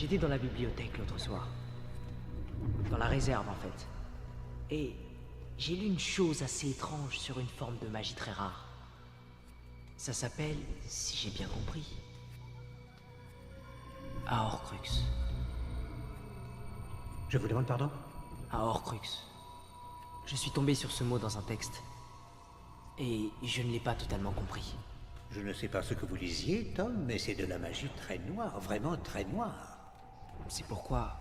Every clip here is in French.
J'étais dans la bibliothèque l'autre soir. Dans la réserve, en fait. Et j'ai lu une chose assez étrange sur une forme de magie très rare. Ça s'appelle, si j'ai bien compris, un Horcrux. Je vous demande pardon? Un Horcrux. Je suis tombé sur ce mot dans un texte. Et je ne l'ai pas totalement compris. Je ne sais pas ce que vous lisiez, Tom, mais c'est de la magie très noire, vraiment très noire. C'est pourquoi...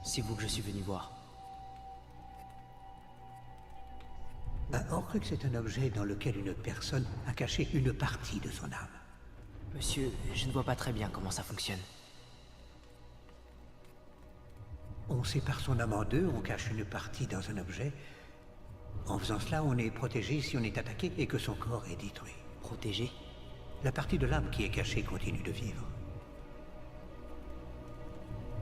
c'est vous que je suis venu voir. Un Horcrux est un objet dans lequel une personne a caché une partie de son âme. Monsieur, je ne vois pas très bien comment ça fonctionne. On sépare son âme en deux, on cache une partie dans un objet. En faisant cela, on est protégé si on est attaqué et que son corps est détruit. Protégé? La partie de l'âme qui est cachée continue de vivre.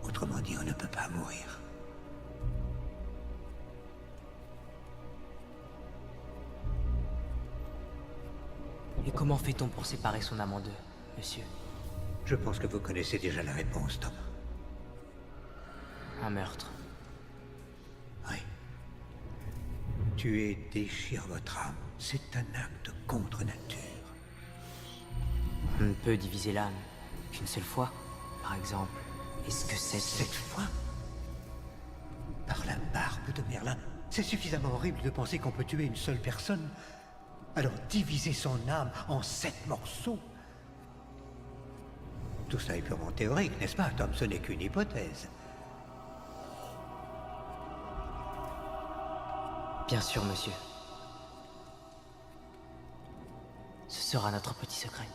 Autrement dit, on ne peut pas mourir. Et comment fait-on pour séparer son âme en deux, monsieur? Je pense que vous connaissez déjà la réponse, Tom. Un meurtre. Oui. Tuer déchire votre âme. C'est un acte contre nature. On ne peut diviser l'âme qu'une seule fois, par exemple. Est-ce que Cette fois, par la barbe de Merlin, c'est suffisamment horrible de penser qu'on peut tuer une seule personne. Alors diviser son âme en 7 morceaux. Tout ça est purement théorique, n'est-ce pas, Tom? Ce n'est qu'une hypothèse. Bien sûr, monsieur. Ce sera notre petit secret.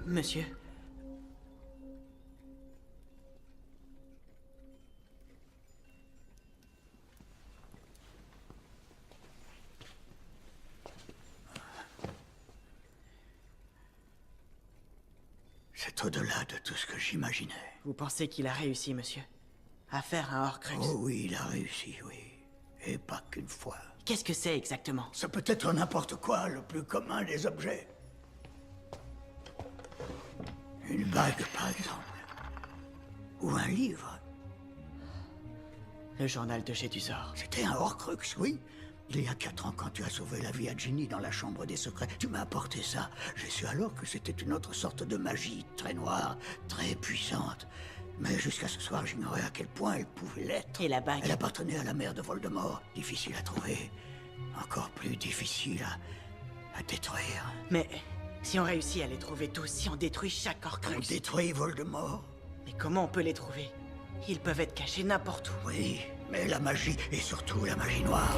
Monsieur. C'est au-delà de tout ce que j'imaginais. Vous pensez qu'il a réussi, monsieur? À faire un Horcrux? Oh oui, il a réussi, oui. Et pas qu'une fois. Qu'est-ce que c'est exactement? Ça peut être n'importe quoi, le plus commun des objets. Une bague, par exemple. Ou un livre. Le journal de Gédusor. C'était un Horcrux, oui. Il y a 4 ans, quand tu as sauvé la vie à Ginny dans la chambre des secrets, tu m'as apporté ça. J'ai su alors que c'était une autre sorte de magie, très noire, très puissante. Mais jusqu'à ce soir, j'ignorais à quel point elle pouvait l'être. Et la bague? Elle appartenait à la mère de Voldemort. Difficile à trouver. Encore plus difficile à détruire. Mais si on réussit à les trouver tous, si on détruit chaque On Horcrux... détruit Voldemort? Mais comment on peut les trouver? Ils peuvent être cachés n'importe où. Oui, mais la magie, et surtout la magie noire.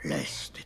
Laisse tes